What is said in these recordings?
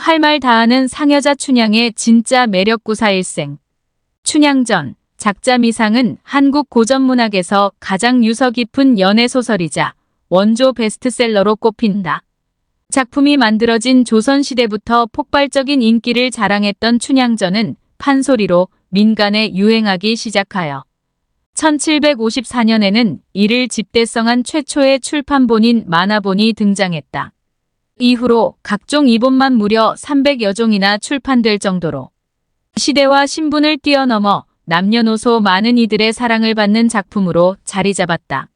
할 말 다하는 상여자 춘향의 진짜 매력구사 일생. 춘향전, 작자미상은 한국 고전문학에서 가장 유서 깊은 연애소설이자 원조 베스트셀러로 꼽힌다. 작품이 만들어진 조선시대부터 폭발적인 인기를 자랑했던 춘향전은 판소리로 민간에 유행하기 시작하여 1754년에는 이를 집대성한 최초의 출판본인 만화본이 등장했다. 이후로 각종 이본만 무려 300여 종이나 출판될 정도로 시대와 신분을 뛰어넘어 남녀노소 많은 이들의 사랑을 받는 작품으로 자리 잡았다.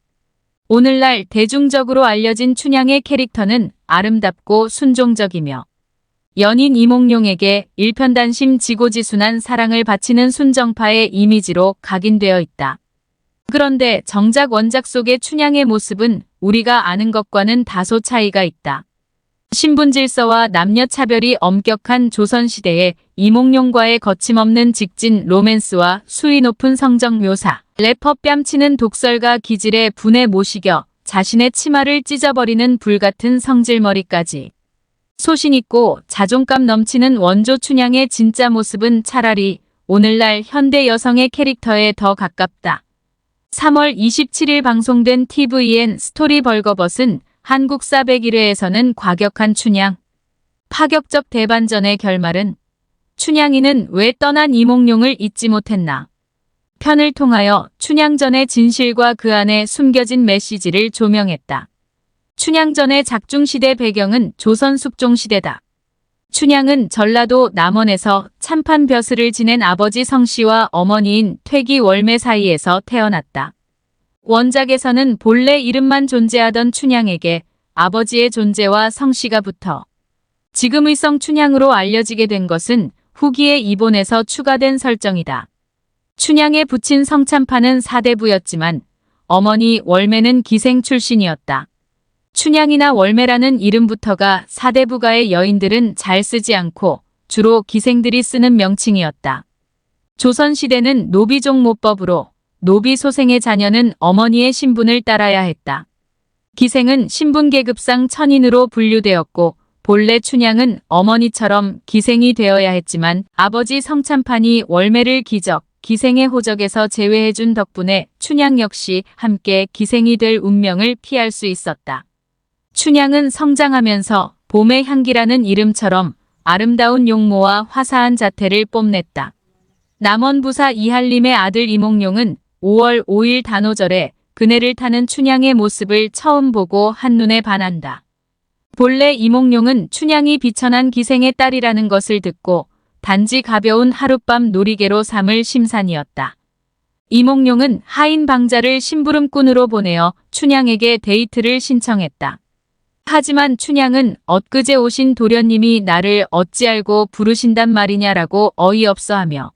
오늘날 대중적으로 알려진 춘향의 캐릭터는 아름답고 순종적이며 연인 이몽룡에게 일편단심 지고지순한 사랑을 바치는 순정파의 이미지로 각인되어 있다. 그런데 정작 원작 속의 춘향의 모습은 우리가 아는 것과는 다소 차이가 있다. 신분질서와 남녀차별이 엄격한 조선시대에 이몽룡과의 거침없는 직진 로맨스와 수위 높은 성적 묘사, 래퍼 뺨치는 독설과 기질의 분에 못 이겨 자신의 치마를 찢어버리는 불같은 성질머리까지. 소신있고 자존감 넘치는 원조 춘향의 진짜 모습은 차라리 오늘날 현대 여성의 캐릭터에 더 가깝다. 3월 27일 방송된 tvN 스토리 벌거벗은 한국사 101회에서는 과격한 춘향, 파격적 대반전의 결말은 춘향이는 왜 떠난 이몽룡을 잊지 못했나 편을 통하여 춘향전의 진실과 그 안에 숨겨진 메시지를 조명했다. 춘향전의 작중시대 배경은 조선 숙종시대다. 춘향은 전라도 남원에서 참판 벼슬을 지낸 아버지 성씨와 어머니인 퇴기 월매 사이에서 태어났다. 원작에서는 본래 이름만 존재하던 춘향에게 아버지의 존재와 성씨가 붙어 지금의 성춘향으로 알려지게 된 것은 후기의 이본에서 추가된 설정이다. 춘향에 붙인 성참판은 사대부였지만 어머니 월매는 기생 출신이었다. 춘향이나 월매라는 이름부터가 사대부가의 여인들은 잘 쓰지 않고 주로 기생들이 쓰는 명칭이었다. 조선시대는 노비종모법으로 노비 소생의 자녀는 어머니의 신분을 따라야 했다. 기생은 신분계급상 천인으로 분류되었고 본래 춘향은 어머니처럼 기생이 되어야 했지만 아버지 성참판이 월매를 기생의 호적에서 제외해준 덕분에 춘향 역시 함께 기생이 될 운명을 피할 수 있었다. 춘향은 성장하면서 봄의 향기라는 이름처럼 아름다운 용모와 화사한 자태를 뽐냈다. 남원부사 이한림의 아들 이몽룡은 5월 5일 단오절에 그네를 타는 춘향의 모습을 처음 보고 한눈에 반한다. 본래 이몽룡은 춘향이 비천한 기생의 딸이라는 것을 듣고 단지 가벼운 하룻밤 놀이개로 삼을 심산이었다. 이몽룡은 하인 방자를 심부름꾼으로 보내어 춘향에게 데이트를 신청했다. 하지만 춘향은 엊그제 오신 도련님이 나를 어찌 알고 부르신단 말이냐라고 어이없어하며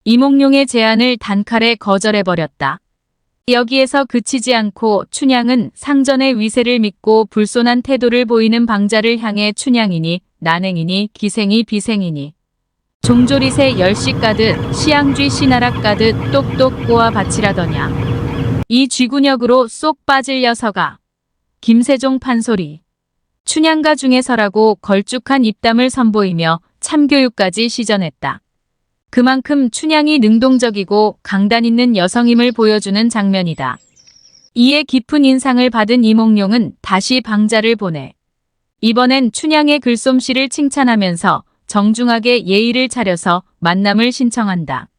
이몽룡의 제안을 단칼에 거절해버렸다. 여기에서 그치지 않고 춘향은 상전의 위세를 믿고 불손한 태도를 보이는 방자를 향해 춘향이니 난행이니 기생이 비생이니 종조리새 열시 까듯 시양쥐 씨나락 까듯 똑똑 꼬아 바치라더냐. 이 쥐구녕으로 쏙 빠질 녀석아. 김세종 판소리. 춘향가 중에서라고 걸쭉한 입담을 선보이며 참교육까지 시전했다. 그만큼 춘향이 능동적이고 강단 있는 여성임을 보여주는 장면이다. 이에 깊은 인상을 받은 이몽룡은 다시 방자를 보내 이번엔 춘향의 글솜씨를 칭찬하면서 정중하게 예의를 차려서 만남을 신청한다.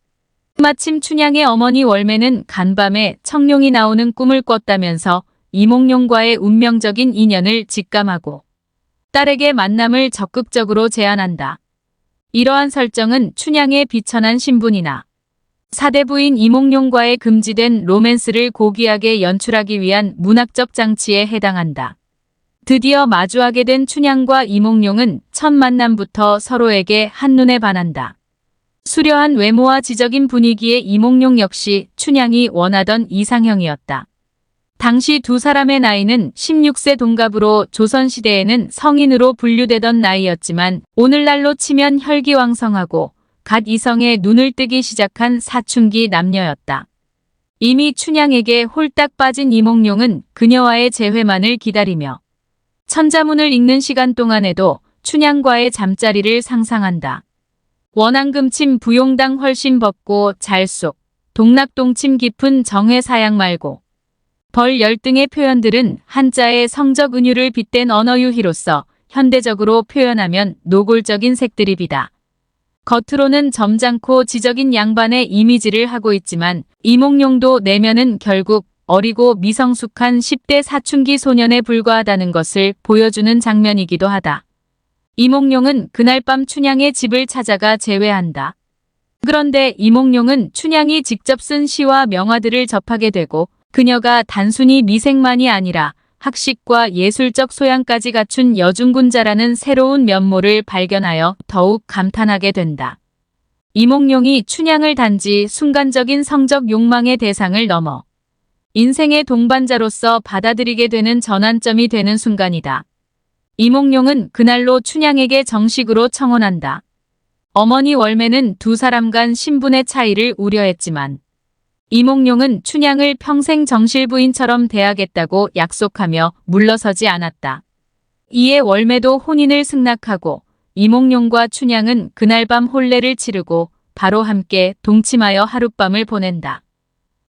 마침 춘향의 어머니 월매는 간밤에 청룡이 나오는 꿈을 꿨다면서 이몽룡과의 운명적인 인연을 직감하고 딸에게 만남을 적극적으로 제안한다. 이러한 설정은 춘향의 비천한 신분이나 사대부인 이몽룡과의 금지된 로맨스를 고귀하게 연출하기 위한 문학적 장치에 해당한다. 드디어 마주하게 된 춘향과 이몽룡은 첫 만남부터 서로에게 한눈에 반한다. 수려한 외모와 지적인 분위기의 이몽룡 역시 춘향이 원하던 이상형이었다. 당시 두 사람의 나이는 16세 동갑으로 조선시대에는 성인으로 분류되던 나이였지만 오늘날로 치면 혈기왕성하고 갓 이성에 눈을 뜨기 시작한 사춘기 남녀였다. 이미 춘향에게 홀딱 빠진 이몽룡은 그녀와의 재회만을 기다리며 천자문을 읽는 시간 동안에도 춘향과의 잠자리를 상상한다. 원앙금침 부용당 훨씬 벗고 잘속, 동락동침 깊은 정회사양 말고. 벌 열등의 표현들은 한자의 성적 은유를 빗댄 언어유희로서 현대적으로 표현하면 노골적인 색드립이다. 겉으로는 점잖고 지적인 양반의 이미지를 하고 있지만 이몽룡도 내면은 결국 어리고 미성숙한 10대 사춘기 소년에 불과하다는 것을 보여주는 장면이기도 하다. 이몽룡은 그날 밤 춘향의 집을 찾아가 재회한다. 그런데 이몽룡은 춘향이 직접 쓴 시와 명화들을 접하게 되고 그녀가 단순히 미생만이 아니라 학식과 예술적 소양까지 갖춘 여중군자라는 새로운 면모를 발견하여 더욱 감탄하게 된다. 이몽룡이 춘향을 단지 순간적인 성적 욕망의 대상을 넘어 인생의 동반자로서 받아들이게 되는 전환점이 되는 순간이다. 이몽룡은 그날로 춘향에게 정식으로 청혼한다. 어머니 월매는 두 사람 간 신분의 차이를 우려했지만 이몽룡은 춘향을 평생 정실부인처럼 대하겠다고 약속하며 물러서지 않았다. 이에 월매도 혼인을 승낙하고 이몽룡과 춘향은 그날 밤 혼례를 치르고 바로 함께 동침하여 하룻밤을 보낸다.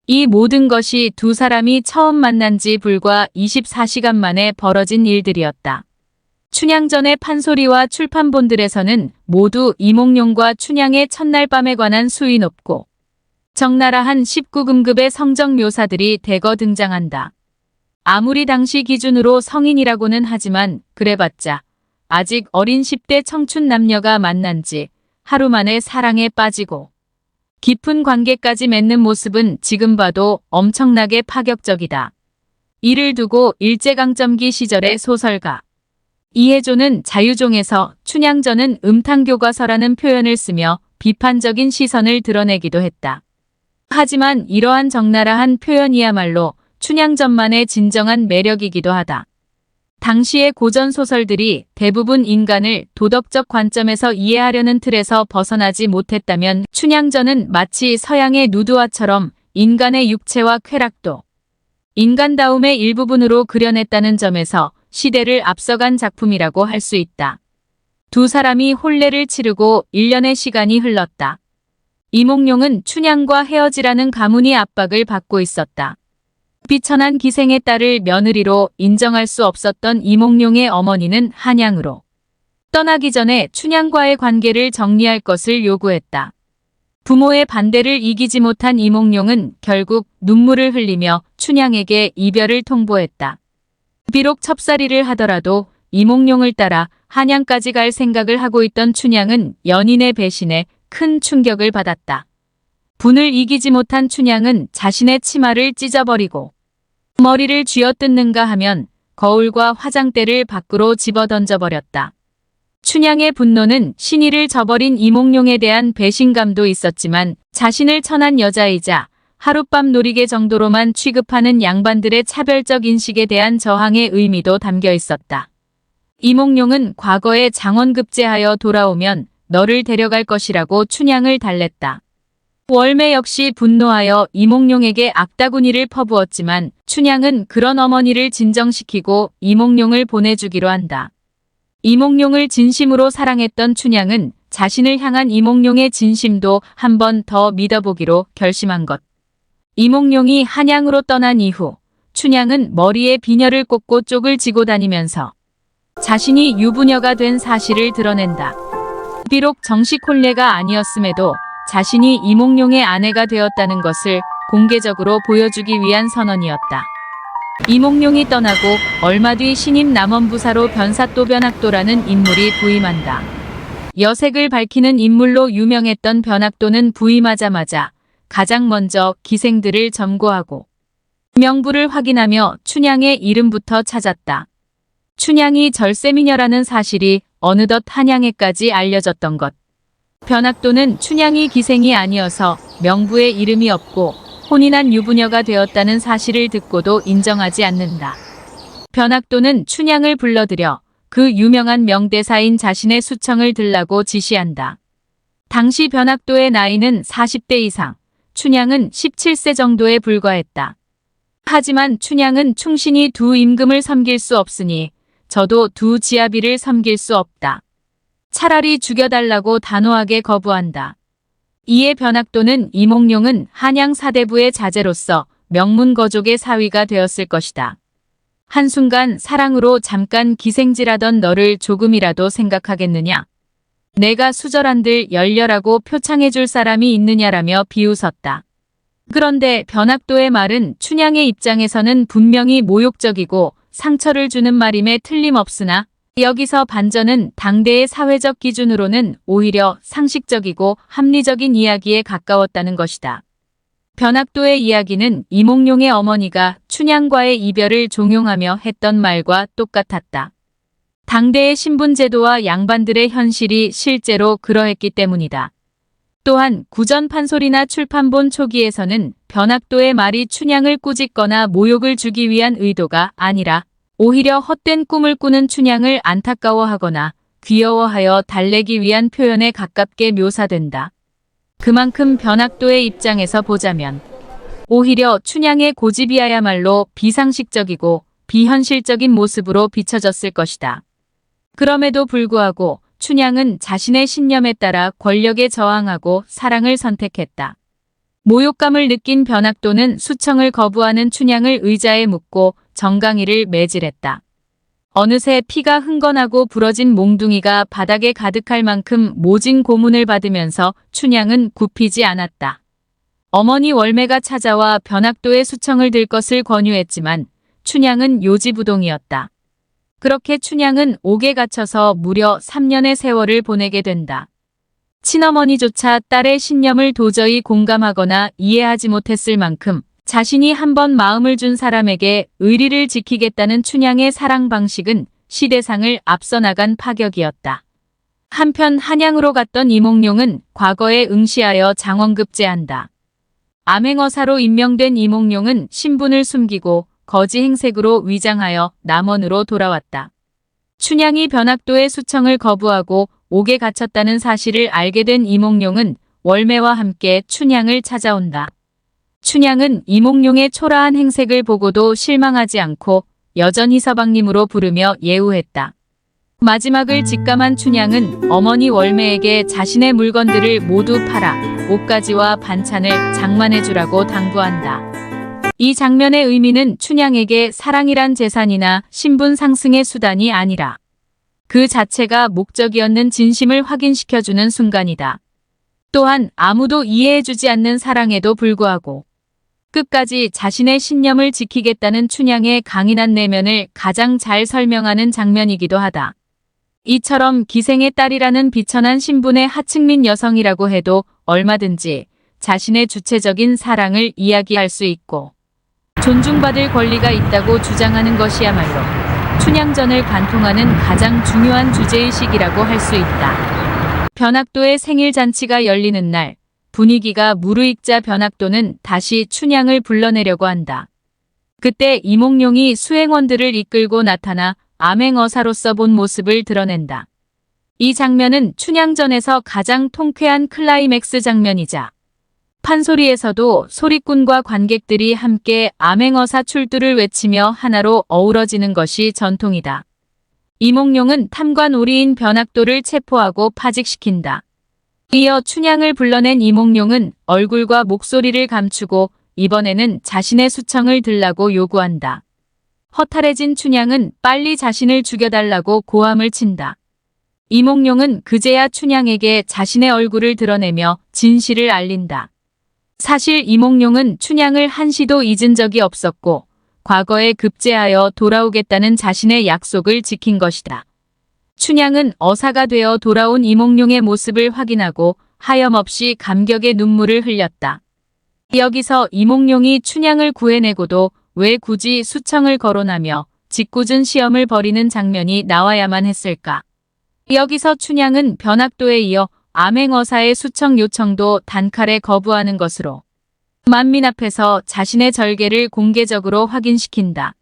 이 모든 것이 두 사람이 처음 만난 지 불과 24시간 만에 벌어진 일들이었다. 춘향전의 판소리와 출판본들에서는 모두 이몽룡과 춘향의 첫날 밤에 관한 수위 높고 적나라한 19금급의 성적 묘사들이 대거 등장한다. 아무리 당시 기준으로 성인이라고는 하지만 그래봤자 아직 어린 10대 청춘 남녀가 만난 지 하루 만에 사랑에 빠지고 깊은 관계까지 맺는 모습은 지금 봐도 엄청나게 파격적이다. 이를 두고 일제강점기 시절의 소설가 이해조는 자유종에서 춘향전은 음탕교과서라는 표현을 쓰며 비판적인 시선을 드러내기도 했다. 하지만 이러한 적나라한 표현이야말로 춘향전만의 진정한 매력이기도 하다. 당시의 고전 소설들이 대부분 인간을 도덕적 관점에서 이해하려는 틀에서 벗어나지 못했다면 춘향전은 마치 서양의 누드화처럼 인간의 육체와 쾌락도 인간다움의 일부분으로 그려냈다는 점에서 시대를 앞서간 작품이라고 할 수 있다. 두 사람이 혼례를 치르고 1년의 시간이 흘렀다. 이몽룡은 춘향과 헤어지라는 가문의 압박을 받고 있었다. 비천한 기생의 딸을 며느리로 인정할 수 없었던 이몽룡의 어머니는 한양으로 떠나기 전에 춘향과의 관계를 정리할 것을 요구했다. 부모의 반대를 이기지 못한 이몽룡은 결국 눈물을 흘리며 춘향에게 이별을 통보했다. 비록 첩살이를 하더라도 이몽룡을 따라 한양까지 갈 생각을 하고 있던 춘향은 연인의 배신에 큰 충격을 받았다. 분을 이기지 못한 춘향은 자신의 치마를 찢어버리고 머리를 쥐어뜯는가 하면 거울과 화장대를 밖으로 집어던져버렸다. 춘향의 분노는 신의를 저버린 이몽룡에 대한 배신감도 있었지만 자신을 천한 여자이자 하룻밤 놀이개 정도로만 취급하는 양반들의 차별적 인식에 대한 저항의 의미도 담겨 있었다. 이몽룡은 과거에 장원급제하여 돌아오면 너를 데려갈 것이라고 춘향을 달랬다. 월매 역시 분노하여 이몽룡에게 악다구니를 퍼부었지만 춘향은 그런 어머니를 진정시키고 이몽룡을 보내주기로 한다. 이몽룡을 진심으로 사랑했던 춘향은 자신을 향한 이몽룡의 진심도 한 번 더 믿어보기로 결심한 것. 이몽룡이 한양으로 떠난 이후 춘향은 머리에 비녀를 꽂고 쪽을 지고 다니면서 자신이 유부녀가 된 사실을 드러낸다. 비록 정식 혼례가 아니었음에도 자신이 이몽룡의 아내가 되었다는 것을 공개적으로 보여주기 위한 선언이었다. 이몽룡이 떠나고 얼마 뒤 신임 남원부사로 변사또 변학도라는 인물이 부임한다. 여색을 밝히는 인물로 유명했던 변학도는 부임하자마자 가장 먼저 기생들을 점거하고 명부를 확인하며 춘향의 이름부터 찾았다. 춘향이 절세미녀라는 사실이 어느덧 한양에까지 알려졌던 것. 변학도는 춘향이 기생이 아니어서 명부에 이름이 없고 혼인한 유부녀가 되었다는 사실을 듣고도 인정하지 않는다. 변학도는 춘향을 불러들여 그 유명한 명대사인 자신의 수청을 들라고 지시한다. 당시 변학도의 나이는 40대 이상, 춘향은 17세 정도에 불과했다. 하지만 춘향은 충신히 두 임금을 섬길 수 없으니 저도 두 지아비를 섬길 수 없다. 차라리 죽여달라고 단호하게 거부한다. 이에 변학도는 이몽룡은 한양 사대부의 자제로서 명문거족의 사위가 되었을 것이다. 한순간 사랑으로 잠깐 기생질하던 너를 조금이라도 생각하겠느냐? 내가 수절한들 열려라고 표창해줄 사람이 있느냐라며 비웃었다. 그런데 변학도의 말은 춘향의 입장에서는 분명히 모욕적이고 상처를 주는 말임에 틀림없으나 여기서 반전은 당대의 사회적 기준으로는 오히려 상식적이고 합리적인 이야기에 가까웠다는 것이다. 변학도의 이야기는 이몽룡의 어머니가 춘향과의 이별을 종용하며 했던 말과 똑같았다. 당대의 신분제도와 양반들의 현실이 실제로 그러했기 때문이다. 또한 구전 판소리나 출판본 초기에서는 변학도의 말이 춘향을 꾸짖거나 모욕을 주기 위한 의도가 아니라 오히려 헛된 꿈을 꾸는 춘향을 안타까워하거나 귀여워하여 달래기 위한 표현에 가깝게 묘사된다. 그만큼 변학도의 입장에서 보자면 오히려 춘향의 고집이야말로 비상식적이고 비현실적인 모습으로 비춰졌을 것이다. 그럼에도 불구하고 춘향은 자신의 신념에 따라 권력에 저항하고 사랑을 선택했다. 모욕감을 느낀 변학도는 수청을 거부하는 춘향을 의자에 묻고 정강이를 매질했다. 어느새 피가 흥건하고 부러진 몽둥이가 바닥에 가득할 만큼 모진 고문을 받으면서 춘향은 굽히지 않았다. 어머니 월매가 찾아와 변학도의 수청을 들 것을 권유했지만 춘향은 요지부동이었다. 그렇게 춘향은 옥에 갇혀서 무려 3년의 세월을 보내게 된다. 친어머니조차 딸의 신념을 도저히 공감하거나 이해하지 못했을 만큼 자신이 한번 마음을 준 사람에게 의리를 지키겠다는 춘향의 사랑 방식은 시대상을 앞서 나간 파격이었다. 한편 한양으로 갔던 이몽룡은 과거에 응시하여 장원급제한다. 암행어사로 임명된 이몽룡은 신분을 숨기고 거지 행색으로 위장하여 남원으로 돌아왔다. 춘향이 변학도의 수청을 거부하고 옥에 갇혔다는 사실을 알게 된 이몽룡은 월매와 함께 춘향을 찾아온다. 춘향은 이몽룡의 초라한 행색을 보고도 실망하지 않고 여전히 서방님으로 부르며 예우했다. 마지막을 직감한 춘향은 어머니 월매에게 자신의 물건들을 모두 팔아 옷가지와 반찬을 장만해주라고 당부한다. 이 장면의 의미는 춘향에게 사랑이란 재산이나 신분 상승의 수단이 아니라 그 자체가 목적이었는 진심을 확인시켜주는 순간이다. 또한 아무도 이해해주지 않는 사랑에도 불구하고 끝까지 자신의 신념을 지키겠다는 춘향의 강인한 내면을 가장 잘 설명하는 장면이기도 하다. 이처럼 기생의 딸이라는 비천한 신분의 하층민 여성이라고 해도 얼마든지 자신의 주체적인 사랑을 이야기할 수 있고 존중받을 권리가 있다고 주장하는 것이야말로 춘향전을 관통하는 가장 중요한 주제의식이라고 할 수 있다. 변학도의 생일잔치가 열리는 날 분위기가 무르익자 변학도는 다시 춘향을 불러내려고 한다. 그때 이몽룡이 수행원들을 이끌고 나타나 암행어사로서 본 모습을 드러낸다. 이 장면은 춘향전에서 가장 통쾌한 클라이맥스 장면이자 판소리에서도 소리꾼과 관객들이 함께 암행어사 출두를 외치며 하나로 어우러지는 것이 전통이다. 이몽룡은 탐관 오리인 변학도를 체포하고 파직시킨다. 이어 춘향을 불러낸 이몽룡은 얼굴과 목소리를 감추고 이번에는 자신의 수청을 들라고 요구한다. 허탈해진 춘향은 빨리 자신을 죽여달라고 고함을 친다. 이몽룡은 그제야 춘향에게 자신의 얼굴을 드러내며 진실을 알린다. 사실 이몽룡은 춘향을 한시도 잊은 적이 없었고 과거에 급제하여 돌아오겠다는 자신의 약속을 지킨 것이다. 춘향은 어사가 되어 돌아온 이몽룡의 모습을 확인하고 하염없이 감격의 눈물을 흘렸다. 여기서 이몽룡이 춘향을 구해내고도 왜 굳이 수청을 거론하며 짓궂은 시험을 벌이는 장면이 나와야만 했을까? 여기서 춘향은 변학도에 이어 암행어사의 수청 요청도 단칼에 거부하는 것으로 만민 앞에서 자신의 절개를 공개적으로 확인시킨다.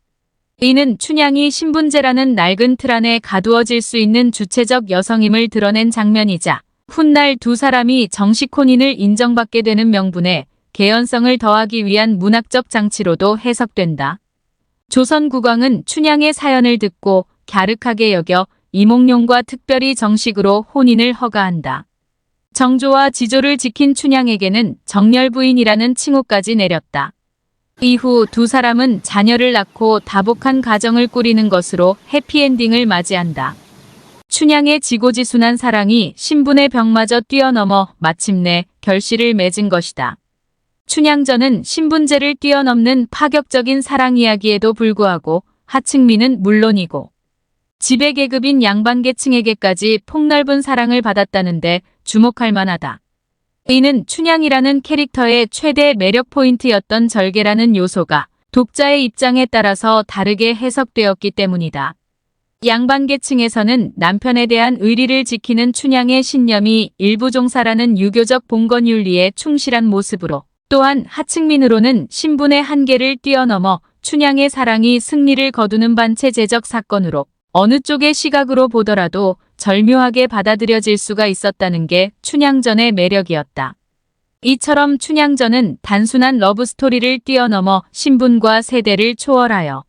이는 춘향이 신분제라는 낡은 틀 안에 가두어질 수 있는 주체적 여성임을 드러낸 장면이자 훗날 두 사람이 정식 혼인을 인정받게 되는 명분에 개연성을 더하기 위한 문학적 장치로도 해석된다. 조선 국왕은 춘향의 사연을 듣고 갸륵하게 여겨 이몽룡과 특별히 정식으로 혼인을 허가한다. 정조와 지조를 지킨 춘향에게는 정열부인이라는 칭호까지 내렸다. 이후 두 사람은 자녀를 낳고 다복한 가정을 꾸리는 것으로 해피엔딩을 맞이한다. 춘향의 지고지순한 사랑이 신분의 벽마저 뛰어넘어 마침내 결실을 맺은 것이다. 춘향전은 신분제를 뛰어넘는 파격적인 사랑 이야기에도 불구하고 하층민은 물론이고 지배계급인 양반계층에게까지 폭넓은 사랑을 받았다는데 주목할 만하다. 이는 춘향이라는 캐릭터의 최대 매력 포인트였던 절개라는 요소가 독자의 입장에 따라서 다르게 해석되었기 때문이다. 양반계층에서는 남편에 대한 의리를 지키는 춘향의 신념이 일부종사라는 유교적 봉건윤리에 충실한 모습으로, 또한 하층민으로는 신분의 한계를 뛰어넘어 춘향의 사랑이 승리를 거두는 반체제적 사건으로 어느 쪽의 시각으로 보더라도 절묘하게 받아들여질 수가 있었다는 게 춘향전의 매력이었다. 이처럼 춘향전은 단순한 러브스토리를 뛰어넘어 신분과 세대를 초월하여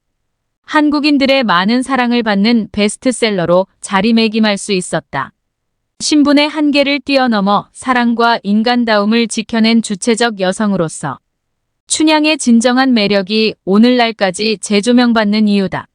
한국인들의 많은 사랑을 받는 베스트셀러로 자리매김할 수 있었다. 신분의 한계를 뛰어넘어 사랑과 인간다움을 지켜낸 주체적 여성으로서 춘향의 진정한 매력이 오늘날까지 재조명받는 이유다.